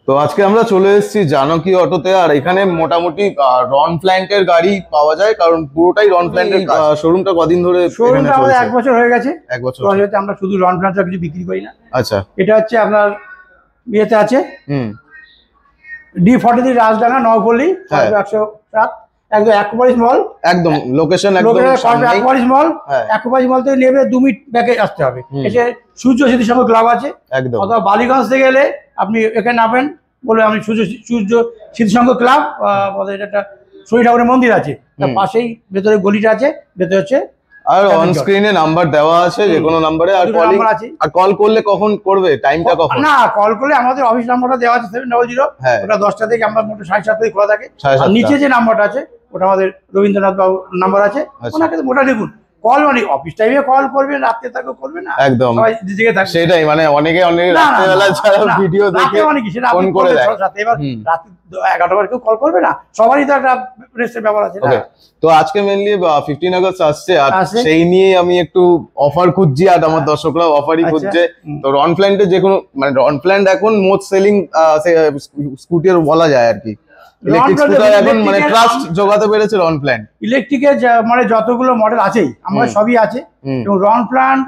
তো আজকে আমরা চলে এসেছি জানকী অটোতে, আর এখানে মোটামুটি রন ফ্ল্যাঙ্কের গাড়ি পাওয়া যায়, কারণ পুরোটাই রন ফ্ল্যাঙ্কের। শোরুমটা কদিন ধরে? শোরুমটা আমাদের 1 বছর হয়ে গেছে। 1 বছর আমরা শুধু রন ফ্ল্যাঙ্ক কিছু বিক্রি করি না। আচ্ছা, এটা হচ্ছে আপনার বিয়েতে আছে D43 রাজডাঙ্গা নবপল্লী 107, একদম অ্যাকোপারিস মল, একদম লোকেশন একদম অ্যাকোপারিস মল। অ্যাকোপারিস মল থেকে নেমে 2 মিনিট ব্যাকে আসতে হবে। এসে সূর্য স্মৃতি সংঘ ক্লাব আছে একদম, অথবা বালিগঞ্জ থেকে গেলে আপনি এখানে নামবেন, বলে আমি সূর্য স্মৃতি সংঘ ক্লাব, আমাদের একটা শনি ঠাকুরের মন্দির আছে, তার পাশেই ভেতরে গলিটা আছে, ভেতরে হচ্ছে। আর অন স্ক্রিনে নাম্বার দেওয়া আছে, যে কোনো নম্বরে। আর কল করলে কখন করবে, টাইমটা কখন? না, কল করলে আমাদের অফিস নাম্বারটা দেওয়া আছে 700, ওটা 10টা থেকে আমরা মোট 7:30 থেকে খোলা থাকে। আর নিচে যে নাম্বারটা আছে ওটা আমাদের রবীন্দ্রনাথ বাবু নাম্বার আছে, ওনাকে মোটা দেখুন। কল মানে অফিস টাইমে কল করবেন, রাতে তাকে করবেন না, একদম সেটাই। মানে অনেকে রাত্রেবেলা ছাড়া ভিডিও দেখে ফোন করে দেয়। এবার রাতে 11টা বার কেউ কল করবে না, সবারই তো একটা রেস্টের ব্যাপার আছে না। তো আজকে মেইনলি 15 আগস্ট আসছে, আর সেই নিয়ে আমি একটু অফার খুঁজছি, আর আমার দর্শকরাও অফারই খুঁজছে। তো রন ফ্ল্যান্ডে যে কোনো, মানে রন ফ্ল্যান্ড এখন মোস্ট সেলিং স্কুটার বলা যায় আর কি। ইলেকট্রিক স্কুটার এখন মানে ট্রাস্ট জোগাতে পেরেছে রন ফ্ল্যান্ড। ইলেকট্রিকের মানে যতগুলো মডেল আছেই আমার সবই আছে, এবং রন ফ্ল্যান্ড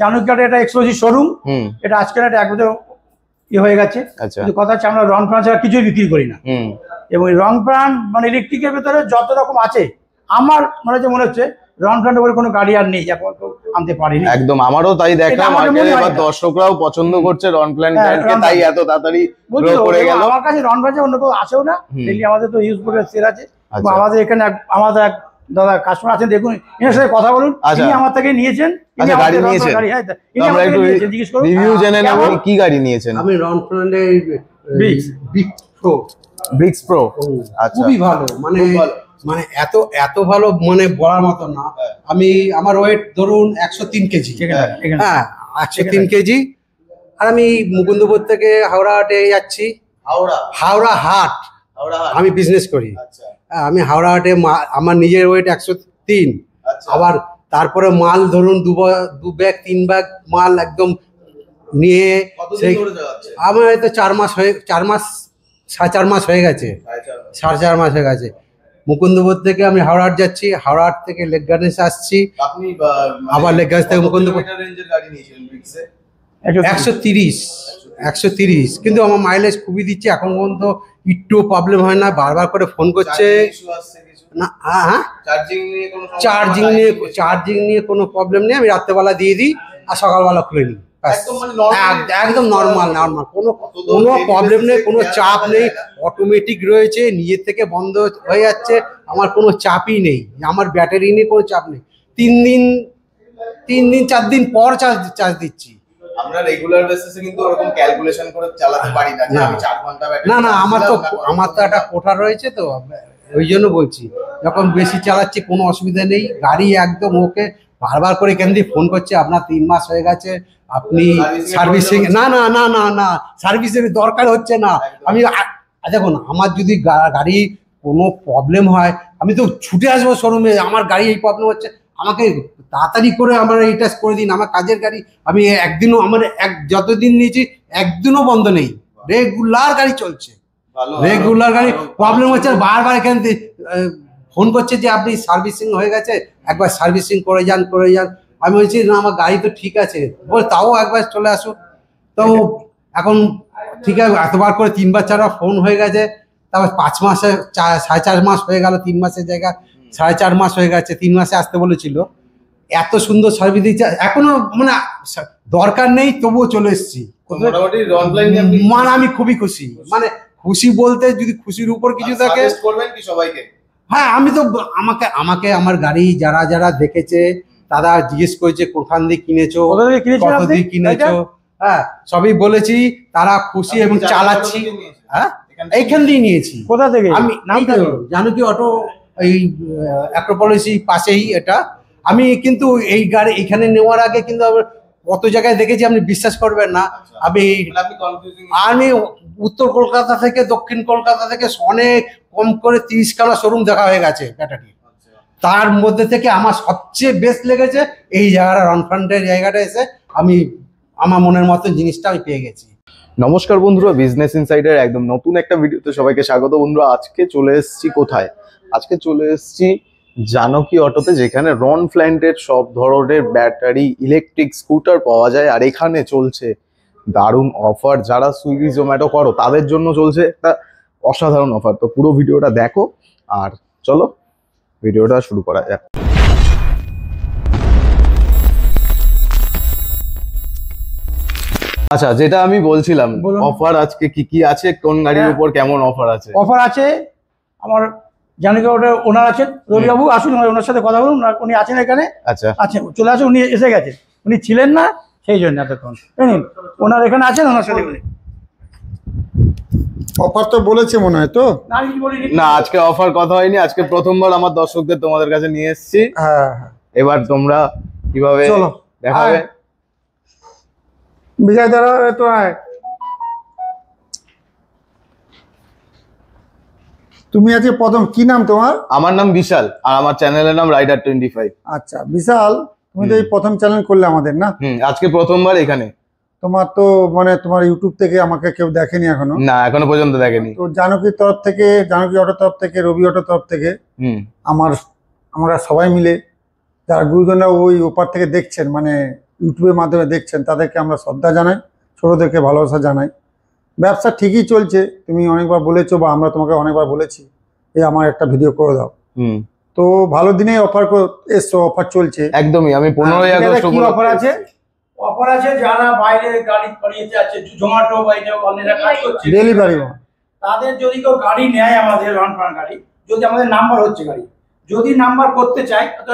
জানুকিয়ার এটা এক্সক্লুসিভ শোরুম। এটা আজকের একটা 1 বছর হয়ে গেছে। কিন্তু কথা হচ্ছে আমরা রন ফ্ল্যান্ড ছাড়া কিছুই বিক্রি করি না, এবং রন ফ্ল্যান্ড মানে ইলেকট্রিকের ভেতরে যত রকম আছে আমার মনে হচ্ছে রন ফ্ল্যান্ড বলে কোনো গাড়ি আর নেই, এখন আনতে পারিনি। একদম আমারও তাই দেখা, এবার দর্শকরাও পছন্দ করছে রন ফ্ল্যান্ড ব্র্যান্ডকে, তাই এত তাড়াতাড়ি গ্রো করে গেল। আমার কাছে রন ফ্ল্যান্ড অন্য কেউ আসেও না, ডেইলি আমাদের তো ইউজ করে সেল আছে। আমাদের এখানে আমাদের এক দাদা কাস্টমার আছেন, দেখুন এর সাথে কথা বলুন। তিনি আমার থেকে নিয়েছেন, গাড়ি নিয়েছেন, আমরা একটু রিভিউ জেনে নেব কি গাড়ি নিয়েছেন। আমি রন ফ্ল্যান্ডের ব্রিক্স প্রো। আচ্ছা, খুবই ভালো, মানে এত ভালো, মানে বলার মতো না। আমি আমার ওয়েট ধরুন 103 কেজি, হ্যাঁ 103 কেজি। আর আমি মুকুন্দপুর থেকে হাওড়া হাটে যাচ্ছি। হাওড়া হাট আমি বিজনেস করি। আমি হাওড়া হাটে আমার নিজের ওয়েট 103, আবার তারপরে মাল ধরুন 2 ব্যাগ 3 ব্যাগ মাল একদম নিয়ে আমার হয়তো 4 মাস হয়ে 4 মাস 4.5 মাস হয়ে গেছে, 4.5 মাস হয়ে গেছে। মুকুন্দপুর থেকে আমি হাওড়াহাট যাচ্ছি, হাওড়াহাট থেকে লেক গার্ডেন্স আসছি, আবার লেক গার্ডেন্স থেকে মুকুন্দপুর। 130 কিন্তু আমার মাইলেজ খুবই দিচ্ছে, এখন পর্যন্ত একটু প্রবলেম হয় না। বারবার করে ফোন করছে না। হ্যাঁ, চার্জিং নিয়ে কোনো প্রবলেম নেই। আমি রাত্রেবেলা দিয়ে দিই আর সকালবেলা খুলে নিই, একদম নর্মাল। কোনো প্রবলেম নেই, কোনো চাপ নেই। অটোমেটিক রয়েছে, নিজের থেকে বন্ধ হয়ে যাচ্ছে, আমার কোনো চাপই নেই। আমার ব্যাটারি নিয়ে কোনো চাপ নেই। 3 দিন 4 দিন পর চার্জ দিচ্ছি। আমরা রেগুলার বেসিসে কিন্তু ওরকম ক্যালকুলেশন করে চালাতে পারি না যে আমি 4 ঘন্টা ব্যাটারি। না, আমার তো একটা কোঠা রয়েছে, তো ওই জন্য বলছি যখন বেশি চালাচ্ছি কোনো অসুবিধা নেই। গাড়ি একদম ওকে। বারবার করে কেন দিয়ে ফোন করছে, আপনার 3 মাস হয়ে গেছে, আপনি সার্ভিসিং। না, সার্ভিসের দরকার হচ্ছে না। আমি দেখুন, আমার যদি গাড়ি কোনো প্রবলেম হয় আমি তো ছুটে আসবো শোরুমে, আমার গাড়ি এই প্রবলেম হচ্ছে, আমাকে তাড়াতাড়ি করে আমার এইটা করে দিন। আমার কাজের গাড়ি, আমি একদিনও আমার যতদিন নিয়েছি একদিনও বন্ধ নেই, রেগুলার গাড়ি চলছে, রেগুলার গাড়ি। প্রবলেম হচ্ছে বারবার এখান থেকে ফোন করছে যে আপনি সার্ভিসিং হয়ে গেছে, একবার সার্ভিসিং করে যান। আমি বলছি না, আমার গাড়ি তো ঠিক আছে, বলে তাও একবার চলে আসো। তো এখন ঠিক আছে, এতবার করে 3বার 4বার ফোন হয়ে গেছে, তারপর 5 মাসে 4.5 মাস হয়ে গেল, 3 মাসের জায়গায় 4.5 মাস হয়ে গেছে। 3 মাসে আসতে বলেছিল, এত সুন্দর সার্ভিস দিচ্ছে, এখনো মানে দরকার নেই, তবুও চলে এসেছি। মানে আমি খুবই খুশি, মানে খুশি বলতে যদি খুশির উপর কিছু থাকে। হ্যাঁ, আমি তো আমাকে আমার গাড়ি যারা দেখেছে তারা জিজ্ঞেস করেছে কোথান দিয়ে কিনেছো, কত দিয়ে কিনেছো, হ্যাঁ সবই বলেছি, তারা খুশি এবং চালাচ্ছি। হ্যাঁ, এইখান দিয়ে নিয়েছি। কোথা থেকে? আমি জানকী অটো, এই অ্যাক্রোপলিস পাশেই এটা। আমি কিন্তু এই গাড়ি এখানে নেওয়ার আগে কিন্তু কত জায়গায় দেখেছি, আপনি বিশ্বাস করবেন না। আমি উত্তর কলকাতা থেকে দক্ষিণ কলকাতা থেকে অনেক কম করে 30খানা শোরুম দেখা হয়ে গেছে ব্যাটারি। তার মধ্যে থেকে আমার সবচেয়ে বেস্ট লেগেছে এই জায়গাটা, রন ফ্ল্যান্ডের জায়গাটা এসে আমি আমার মনের মতো জিনিসটা আমি পেয়ে গেছি। নমস্কার বন্ধুরা, বিজনেস ইনসাইডার একদম নতুন একটা ভিডিওতে সবাইকে স্বাগত। বন্ধুরা, আজকে চলে এসেছি কোথায়? আজকে চলে এসেছি জানকী অটোতে, যেখানে রন ফ্ল্যান্টের সব ধরনের ব্যাটারি ইলেকট্রিক স্কুটার পাওয়া যায়। আর এখানে চলছে দারুণ অফার। যারা সুইগি জোম্যাটো করো তাদের জন্য চলছে একটা অসাধারণ অফার। তো পুরো ভিডিওটা দেখো আর চলো ভিডিওটা শুরু করা যাক। আচ্ছা, যেটা আমি বলছিলাম, অফার আজকে কি কি আছে, কোন গাড়ির উপর কেমন অফার আছে? অফার আছে আমার জানকী অটোর ওনার আছেন রবিবাবু, আসুন ওনার সাথে কথা বলুন। উনি আছেন এখানে। আচ্ছা আচ্ছা, চলে আসুন। উনি এসে গেছেন, উনি ছিলেন না সেই জন্য এতক্ষণ। ওনার এখানে আছেন, ওনার সাথে অফার তো বলেছে মনে হয়। তো না, আজকে অফার কথা হয়নি। আজকে প্রথমবার আমার দর্শকদের তোমাদের কাছে নিয়ে এসেছি। এবার তোমরা কিভাবে দেখাবে? বিজয় দাঁড়া তো তুমি আজকে প্রথম, কি নাম তোমার? আমার নাম বিশাল আর আমার চ্যানেলের নাম রাইডার 25। আচ্ছা বিশাল, তুমি তো এই প্রথম চ্যানেল করলে আমাদের, না? আজকে প্রথমবার এখানে। তোমার তো মানে তোমার ইউটিউব থেকে আমাকে কেউ দেখেনি এখনো? না, এখনো পর্যন্ত দেখেনি। তো জানকীর তরফ থেকে, জানকী অটোর তরফ থেকে, রবি অটোর তরফ থেকে আমরা সবাই মিলে যারা গুরুজনরা ওই ওপার থেকে দেখছেন, মানে ইউটিউবের মাধ্যমে দেখছেন, তাদেরকে আমরা শ্রদ্ধা জানাই, ছোটদেরকে ভালোবাসা জানাই। ব্যবসা ঠিকই চলছে। তুমি অনেকবার বলেছো বা আমরা তোমাকে অনেকবার বলেছি এই আমার একটা ভিডিও করে দাও। তো ভালো দিনে অফার এসছো, অফার চলছে। একদমই। আমি 15ই আগস্ট অফার আছে। অফার আছে যারা বাইরে গাড়ি পাঠিয়েতে আছে, জোম্যাটো বা অন্যরা কাজ করছে ডেলিভারি, তাদের যদি কেউ গাড়ি নেয়, আমাদের রনফ্লান গাড়ি, যদি আমাদের নাম্বার হচ্ছে গাড়ি, যদি নাম্বার করতে চাই তো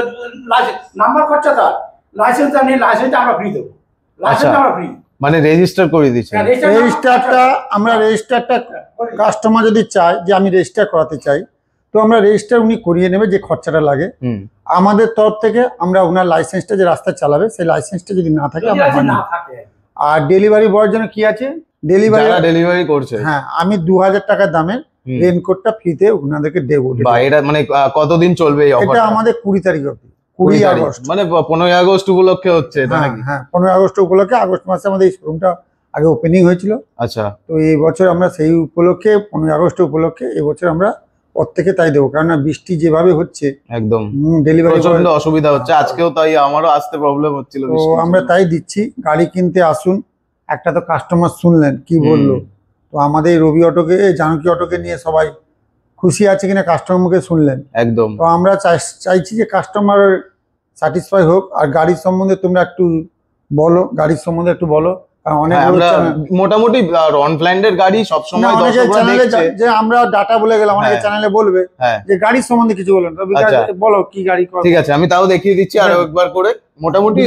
নাম্বার খরচা তার, লাইসেন্সটা নেই, লাইসেন্সটা আমরা ফ্রি দেবো। লাইসেন্স আমরা ফ্রি, মানে রেজিস্টার করে দিচ্ছি। রেজিস্টারটা কাস্টমার যদি চায় যে আমি রেজিস্টার করাতে চাই, তো আমরা রেজিস্টার উনি করিয়ে নেবে, যে খরচাটা লাগে আমাদের তরফ থেকে। আমরা ওনার লাইসেন্সটা যে রাস্তায় চালাবে, সেই লাইসেন্সটা যদি না থাকে আমরা আর ডেলিভারি বয়ের জন্য কি আছে, ডেলিভারি করছে। হ্যাঁ, আমি 2000 টাকার দামে রেনকোটটা ফ্রিতে ওনাদেরকে দেবো। এটা মানে কতদিন চলবে এই অফারটা? এটা আমাদের 20 তারিখ অবধি, 20 আগস্ট, মানে 15ই আগস্ট উপলক্ষে হচ্ছে। হ্যাঁ 15 আগস্ট উপলক্ষে। আগস্ট মাসে আমাদের এই শোরুমটা আগে ওপেনিং হয়েছিল। আচ্ছা, তো এই বছর আমরা সেই উপলক্ষে, 15 আগস্ট উপলক্ষে এই বছর আমরা প্রত্যেকে তাই দেবো। কারণ বৃষ্টি যেভাবে হচ্ছে, একদম ডেলিভারি প্রচন্ড অসুবিধা হচ্ছে। আজকেও তাই, আমারও আসতে প্রবলেম হচ্ছিল। তো আমরা তাই দিচ্ছি। গাড়ি কিনতে আসুন। একটা তো কাস্টমার শুনলেন কি বললো। তো আমাদের রবি অটোকে, জানকী অটোকে নিয়ে সবাই খুশি আছে কিনা কাস্টমার মুখে শুনলেন। একদম। তো আমরা চাইছি যে কাস্টমার স্যাটিসফাই হোক। আর গাড়ির সম্বন্ধে তোমরা একটু বলো, গাড়ির সম্বন্ধে একটু বলো। মোটামুটি রন ফ্ল্যান্টের গাড়ি সবসময় যে আমরা ডাটা বলে গেলাম, অনেকে চ্যানেলে বলবে যে গাড়ির সম্বন্ধে কিছু বলেন। বলো কি গাড়ি। ঠিক আছে, আমি তাও দেখিয়ে দিচ্ছি আরো একবার করে। মোটামুটি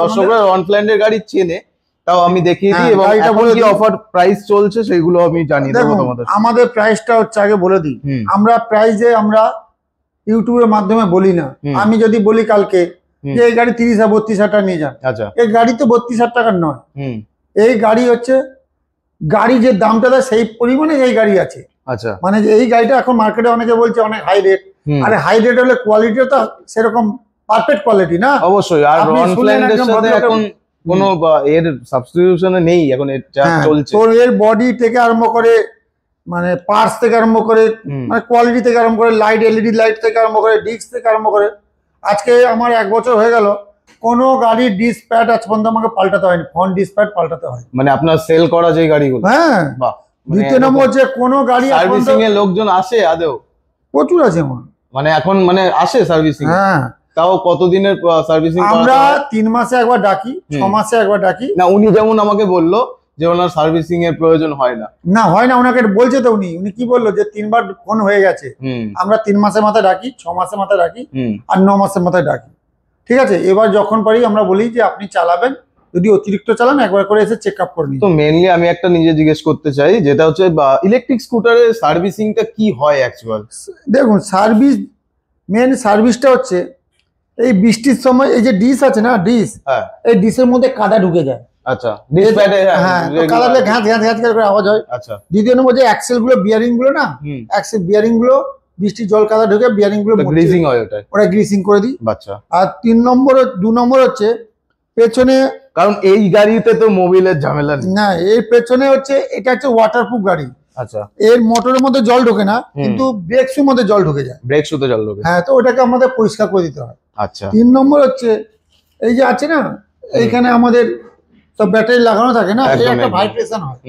দর্শকরা রন ফ্ল্যান্টের গাড়ি চেনে, তাও আমি দেখিয়ে দিই। এবং এখন কি অফার প্রাইস চলছে সেগুলো আমি জানিয়ে দেবো তোমাদের। আমাদের প্রাইসটা হচ্ছে, আগে বলে দিই, আমরা প্রাইসে আমরা ইউটিউবের মাধ্যমে বলি না। আমি যদি বলি কালকে যে এই গাড়ি 30,000-32,000 টাকা নিয়ে যান, এই গাড়ি তো 32,000 টাকার নয়। এই গাড়ি হচ্ছে, গাড়ি যে দামটা দেয় সেই পরিমাণে এই গাড়ি আছে। আচ্ছা, মানে এই গাড়িটা এখন মার্কেটে অনেকে বলছে অনেক হাই রেট। আরে হাই রেট হলে কোয়ালিটিও তো সেরকম পারফেক্ট কোয়ালিটি না। অবশ্যই। আর রন ফ্ল্যান্টের সাথে এখন কোনো এর সাবস্টিটিউশন নেই এখন, এটা চলছে। তো এর বডি থেকে আরম্ভ করে, মানে পার্টস থেকে আরম্ভ করে, মানে কোয়ালিটি থেকে আরম্ভ করে, লাইট, এলইডি লাইট থেকে আরম্ভ করে, ডিস্ক থেকে আরম্ভ করে, আজকে আমার 1 বছর হয়ে গেল কোনো গাড়ির ডিস্ক প্যাড আজ পর্যন্ত আমাকে পাল্টাতে হয়নি। ফ্রন্ট ডিস্ক প্যাড পাল্টাতে হয়। মানে আপনার সেল করা যে গাড়িগুলো। হ্যাঁ, দ্বিতীয় নম্বর যে কোনো গাড়ি সার্ভিসিং এর লোকজন আসে আদেও? প্রচুর আছে আমার। মানে এখন মানে আসে সার্ভিসিং? হ্যাঁ। তাও কতদিনের সার্ভিসিং? আমরা 3 মাসে একবার ডাকি, 6 মাসে একবার ডাকি। না, উনি যেমন আমাকে বললো যে ওনার সার্ভিসিং এর প্রয়োজন হয় না। না, হয় না। ওনাকে বলছে তো, উনি কি বললো যে 3বার ফোন হয়ে গেছে। আমরা 3 মাসের মাথায় ডাকি, 6 মাসের মাথায় ডাকি, আর 9 মাসের মাথায় ডাকি। ঠিক আছে, এবার যখন পারি আমরা বলি যে আপনি চালাবেন, যদি অতিরিক্ত চালান একবার করে এসে চেক আপ করে নিন। তো মেইনলি আমি একটা নিজে জিজ্ঞেস করতে চাই, যেটা হচ্ছে ইলেকট্রিক স্কুটারের সার্ভিসিংটা কি হয় অ্যাকচুয়াল? দেখুন, মেন সার্ভিসটা হচ্ছে এই বৃষ্টির সময় এই যে ডিশ আছে না, ডিশ, এই ডিশের মধ্যে কাদা ঢুকে যায়। আচ্ছা, ডিশ প্যাডে কাদাতে ঘ্যাঁচ ঘ্যাঁচ ঘ্যাঁচ করে আওয়াজ হয়। আচ্ছা। দ্বিতীয় নম্বর যে অ্যাক্সেল গুলো, বিয়ারিং গুলো না, অ্যাক্সেল বিয়ারিং গুলো বৃষ্টি জল কাদা ঢুকে বিয়ারিং গুলো গ্রিজিং হয়, ওটা গ্রিসিং করে দিই। আচ্ছা। আর 2 নম্বর হচ্ছে পেছনে, কারণ এই গাড়িতে তো মোবিলের ঝামেলা নেই। না এর পেছনে হচ্ছে এটা হচ্ছে ওয়াটারপ্রুফ গাড়ি। আচ্ছা, এর মোটরের মধ্যে জল ঢোকে না, কিন্তু ব্রেক শুর মধ্যে জল ঢুকে যায়। ব্রেক শুতে জল ঢোকে, হ্যাঁ, তো ওটাকে আমাদের পরিষ্কার করে দিতে হয়। আচ্ছা। 3 নম্বর হচ্ছে এই যে আছে না, এইখানে আমাদের সব ব্যাটারি লাগানো থাকে না, এই একটা ভাইব্রেশন হয়,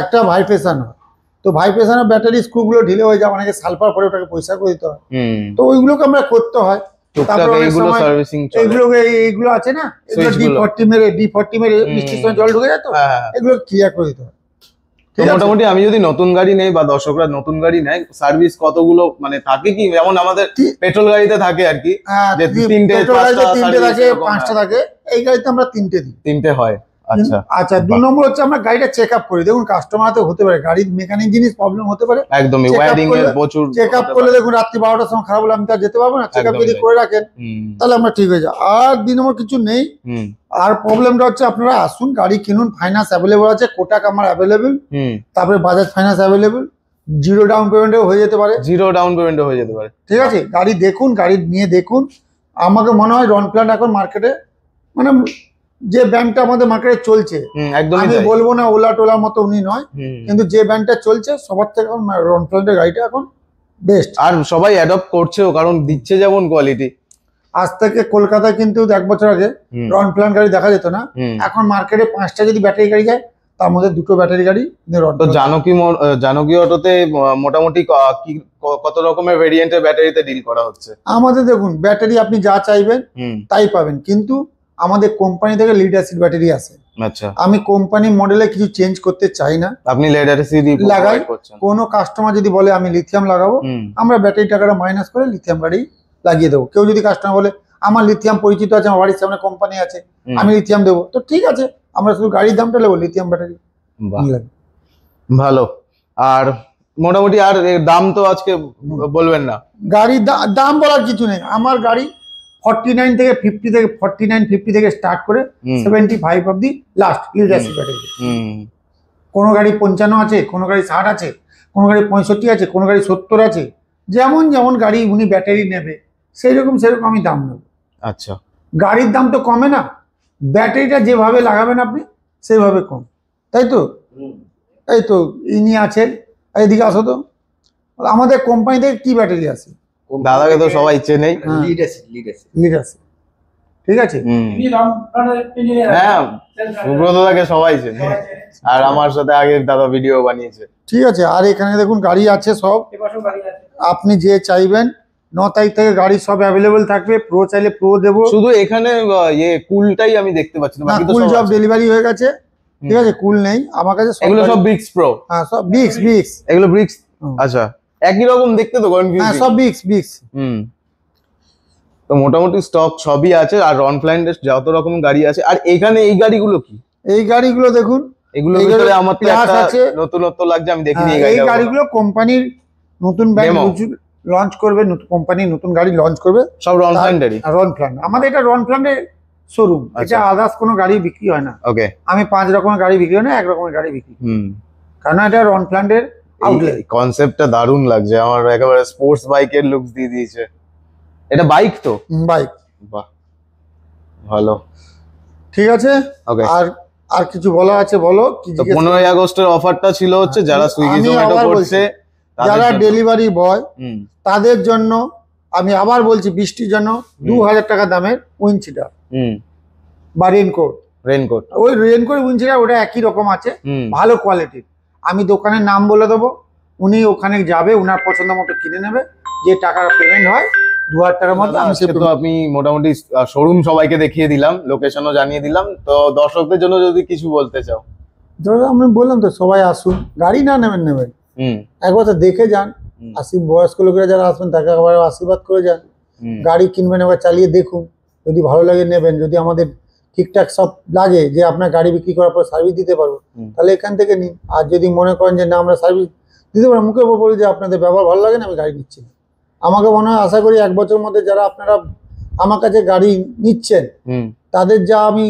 একটা ভাইব্রেশন হয়। তো ভাইব্রেশনের ব্যাটারি স্ক্রুগুলো ঢিলে হয়ে যায়, অনেকে সালফার পরে ওটাকে পরিষ্কার করে দিতে হয়। তো ওইগুলোকে আমরা করতে হয়। তারপরে এইগুলো আছে না, D40 মেরে বৃষ্টির সময় জল ঢুকে যায়, তো এগুলো ক্লিয়ার করে দিতে হয়। মোটামুটি আমি যদি নতুন গাড়ি নেই বা দর্শকরা নতুন গাড়ি নেয়, সার্ভিস কতগুলো মানে থাকে কি, যেমন আমাদের পেট্রোল গাড়িতে থাকে আর কি, যে 3টে থাকে 5টা থাকে, এই গাড়িতে আমরা 3টে দিই। 3টে হয়। আচ্ছা আচ্ছা, 2 নম্বর হচ্ছে আমরা গাড়িটা চেক আপ করি। দেখুন কাস্টমার তো হতে পারে গাড়ির মেকানিক জিনিস প্রবলেম হতে পারে, একদমই ওয়্যারিং এর প্রচুর চেক আপ করলে দেখুন রাত্রি 12টার সময় খারাপ হলে আমি তো যেতে পারবো না, চেক আপ যদি করে রাখেন তাহলে আমরা ঠিক হয়ে যায়। আর 2 নম্বর কিছু নেই। আর প্রবলেমটা হচ্ছে আপনারা আসুন, গাড়ি কিনুন, ফাইন্যান্স অ্যাভেলেবল আছে, কোটাক আমার অ্যাভেলেবল, তারপরে বাজাজ ফাইন্যান্স অ্যাভেলেবল, 0 ডাউন পেমেন্টে হয়ে যেতে পারে। 0 ডাউন পেমেন্টে হয়ে যেতে পারে, ঠিক আছে। গাড়ি দেখুন, গাড়ি নিয়ে দেখুন। আমাকে মনে হয় রনপ্ল্যান এখন মার্কেটে মানে যে ব্যান্ডটা আমাদের মার্কেটে চলছে, আমি বলবো না ওলা টোলার মতো উনি নয়, কিন্তু যে ব্যান্ডটা চলছে সবার থেকে রনপ্ল্যানের গাড়িটা এখন বেস্ট। আর সবাই অ্যাডপ্ট করছেও, কারণ দিচ্ছে যেমন কোয়ালিটি। আজ থেকে কলকাতায় কিন্তু 1 বছর আগে রনপ্ল্যান গাড়ি দেখা যেত না, এখন মার্কেটে 5টা যদি ব্যাটারি গাড়ি যায় তার মধ্যে 2টো ব্যাটারি গাড়ি। তো জানকী অটোতে মোটামুটি কত রকমের ভেরিয়েন্টের ব্যাটারিতে ডিল করা হচ্ছে? আমাদের দেখুন ব্যাটারি আপনি যা চাইবেন তাই পাবেন, কিন্তু আমাদের কোম্পানি থেকে লিড অ্যাসিড ব্যাটারি আছে। আচ্ছা, আমি কোম্পানি মডেলে কিছু চেঞ্জ করতে চাই না, আপনি লিড অ্যাসিড লাগাই। কোনো কাস্টমার যদি বলে আমি লিথিয়াম লাগাবো, আমরা ব্যাটারি টাকাটা মাইনাস করে লিথিয়াম গাড়ি লাগিয়ে দেবো। কেউ যদি কাস্টমার বলে আমার লিথিয়াম পরিচিত আছে, আমার বাড়ির সামনে কোম্পানি আছে, আমি লিথিয়াম দেবো, তো ঠিক আছে, আমরা শুধু গাড়ির দামটা নেবো, লিথিয়াম ব্যাটারি। ভালো। আর মোটামুটি আর দাম তো আজকে বলবেন না? গাড়ির দাম বলার কিছু নেই। আমার গাড়ি 49 থেকে 50 থেকে 49-50 থেকে স্টার্ট করে 75 অব্দি লাস্ট লিড অ্যাসিড ব্যাটারি। কোনো গাড়ি 55 আছে, কোনো গাড়ি 60 আছে, কোনো গাড়ি 65 আছে, কোনো গাড়ি 70 আছে। যেমন যেমন গাড়ি উনি ব্যাটারি নেবে সেরকম আমি দাম নেব। আচ্ছা, গাড়ির দাম তো কমে না, ব্যাটারিটা যেভাবে লাগাবেন আপনি সেভাবে কম, তাই তো? এই তো ইনি আছেন, এইদিকে আসো তো। আমাদের কোম্পানি থেকে কি ব্যাটারি আছে? দাদাকে তো সবাই চেনেই, লিড অ্যাসিড। ঠিক আছে, হ্যাঁ, সুব্রতদাকে সবাই চেনে, আর আমার সাথে আগে দাদা ভিডিও বানিয়েছে। ঠিক আছে। আর এখানে দেখুন গাড়ি আছে সব, আপনি যে চাইবেন 9 তারিখ থেকে গাড়ি সব অ্যাভেলেবল থাকবে। প্রো চাইলে প্রো দেবো। শুধু এখানে কুলটাই আমি দেখতে পাচ্ছি না, বাকি তো কুল সব ডেলিভারি হয়ে গেছে। ঠিক আছে, কুল নেই আমার কাছে। এগুলো সব ব্রিক্স প্রো? হ্যাঁ, সব ব্রিক্স। এগুলো ব্রিক্স? আচ্ছা, একই রকম দেখতে তো কনফিউজিং। হ্যাঁ, সব ব্রিক্স। তো মোটামুটি স্টক সবই আছে। আর রনপ্ল্যানের যত রকম গাড়ি আছে। আর এখানে এই গাড়িগুলো কি? এই গাড়িগুলো দেখুন, এগুলোর ভিতরে আমার তো একটা নতুনত্ব লাগছে, আমি দেখিনি এই গাড়িগুলো। কোম্পানির নতুন ব্র্যান্ড লঞ্চ করবে, কোম্পানি নতুন গাড়ি লঞ্চ করবে, সব রনপ্ল্যানেরই। রনপ্ল্যান আমাদের এটা রনপ্ল্যানের শোরুম, এটা আদার্স কোনো গাড়ি বিক্রি হয় না। ওকে, আমি 5 রকমের গাড়ি বিক্রি হয় না, 1 রকমের গাড়ি বিক্রি। কারণ এটা রনপ্ল্যানের আউটলেট। কনসেপ্টটা দারুণ লাগছে আমার, একেবারে স্পোর্টস বাইকের লুকস দিয়ে দিয়েছে। এটা বাইক তো? বাইক। বাহ, ভালো। ঠিক আছে। আর কিছু বলা আছে বলো। 15ই আগস্টের অফারটা ছিল হচ্ছে যারা সুইগি জোম্যাটো করছে, যারা ডেলিভারি বয়, তাদের জন্য আমি আবার বলছি, বৃষ্টির জন্য 2000 টাকা দামের উইন্ডশিটার বা রেনকোট। ওই রেনকোট উইন্ডশিটার ওটা একই রকম আছে, ভালো কোয়ালিটির। আমি দোকানের নাম বলে দেবো, উনি ওখানে যাবে, উনার পছন্দ মতো কিনে নেবে। যে টাকার পেমেন্ট হয় 2000 টাকার মধ্যে। আমি মোটামুটি শোরুম সবাইকে দেখিয়ে দিলাম, লোকেশনও জানিয়ে দিলাম। তো দর্শকদের জন্য যদি কিছু বলতে চাও? আমি বললাম তো, সবাই আসুন, গাড়ি না নেবেন, একবার তো দেখে যান। বয়স্ক লোকেরা যারা আসবেন তাকে একবার আশীর্বাদ করে যান। গাড়ি কিনবেন, একবার চালিয়ে দেখুন, যদি ভালো লাগে নেবেন। যদি আমাদের ঠিকঠাক সব লাগে যে আপনার গাড়ি বিক্রি করার পর সার্ভিস দিতে পারবো, তাহলে এখান থেকে নিন। আর যদি মনে করেন যে না আমরা সার্ভিস দিতে পারবো, মুখের উপর বলি যে আপনাদের ব্যবহার ভালো লাগে না, আমি গাড়ি নিচ্ছি না। আমাকে মনে হয়, আশা করি 1 বছরের মধ্যে যারা আপনারা আমার কাছে গাড়ি নিচ্ছেন, তাদের যা আমি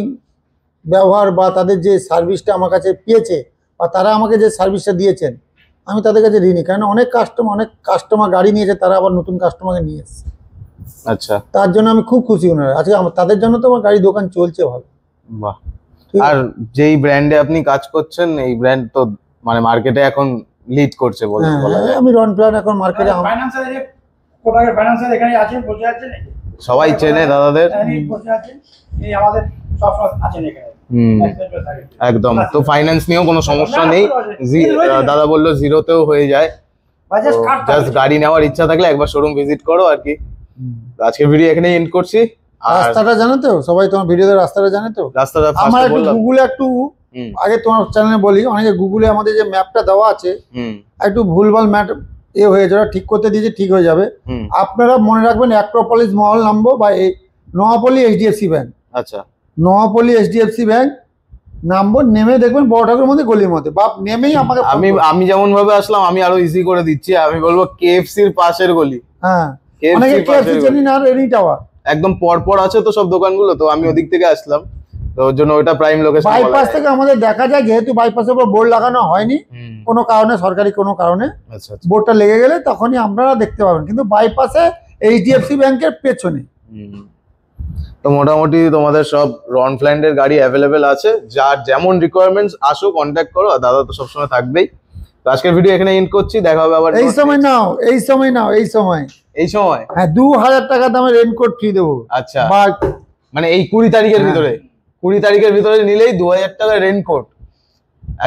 ব্যবহার বা তাদের যে সার্ভিসটা আমার কাছে পেয়েছে, বা তারা আমাকে যে সার্ভিসটা দিয়েছেন, আমি তাদের কাছে ঋণী। কারণ অনেক কাস্টমার গাড়ি নিয়েছে, তারা আবার নতুন কাস্টমারকে নিয়ে এসছে। আচ্ছা, তার জন্য আমি খুব খুশি ওনারা আজকে তাদের জন্য তো আমার গাড়ি দোকান চলছে ভালো। বাহ। আর যেই ব্র্যান্ডে আপনি কাজ করছেন এই ব্র্যান্ড তো মানে মার্কেটে এখন লিড করছে বলা যায়। আমি রনপ্ল্যান এখন মার্কেটে ফাইন্যান্সার যে কোটাকের ফাইন্যান্সার এখানে আছে, বসে আছেন, সবাই চেনে দাদাদের, বসে আছেন, এই আমাদের সব আছেন এখানে। একদম। তো ফাইন্যান্স নিয়েও কোনো সমস্যা নেই, দাদা বললো জিরোতেও হয়ে যায়, জাস্ট গাড়ি নেওয়ার ইচ্ছা থাকলে একবার শোরুম ভিজিট করো আর কি। আজকের ভিডিও এখানেই এন্ড করছি। রাস্তাটা জানো তো সবাই, তোমার ভিডিওতে রাস্তাটা জানে তো? রাস্তাটা আমার একটু গুগলে একটু আগে তোমার চ্যানেলে বলি, অনেকে গুগলে আমাদের যে ম্যাপটা দেওয়া আছে একটু ভুলভাল ম্যাপ হয়ে যাবে, ঠিক করতে দিয়েছে, ঠিক হয়ে যাবে। আপনারা মনে রাখবেন অ্যাক্রোপলিস মহল নামবো বা এই নোয়াপল্লী এইচডিএফসি ব্যাংক। আচ্ছা, নোয়াপল্লী এইচডিএফসি ব্যাংক নামবো, নেমে দেখবেন বড় ঠাকুর মধ্যে গলির মধ্যে, বাপ নেমেই আমাকে আমি যেমন ভাবে আসলাম আমি আরো ইজি করে দিচ্ছি, আমি বলবো কেএফসি এর পাশের গলি। হ্যাঁ, অনেকে কেএফসি চেনি না, রেনি টাওয়ার একদম পরপর আছে তো সব দোকানগুলো, তো আমি ওদিক থেকে আসলাম, তো ওর জন্য ওটা প্রাইম লোকেশন। বাইপাস থেকে আমাদের দেখা যায়, যেহেতু বাইপাসের উপর বোর্ড লাগানো হয়নি কোনো কারণে, সরকারি কোনো কারণে বোর্ডটা লেগে গেলে তখনই আপনারা দেখতে পাবেন, কিন্তু বাইপাসে এইচডিএফসি ব্যাংকের পেছনে। তো মোটামুটি তোমাদের সব রনফ্ল্যান্ডের গাড়ি অ্যাভেলেবেল আছে, যার যেমন রিকোয়ারমেন্টস আসো কন্ট্যাক্ট করো, আর দাদা তো সবসময় থাকবেই। তো আজকের ভিডিও এখানে এন্ড করছি, দেখা হবে আবার এই সময় হ্যাঁ 2000 টাকা দামের রেনকোট ফ্রি দেবো। আচ্ছা, মানে এই 20 তারিখের ভিতরে, 20 তারিখের ভিতরে নিলেই 2000 টাকা রেনকোট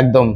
একদম।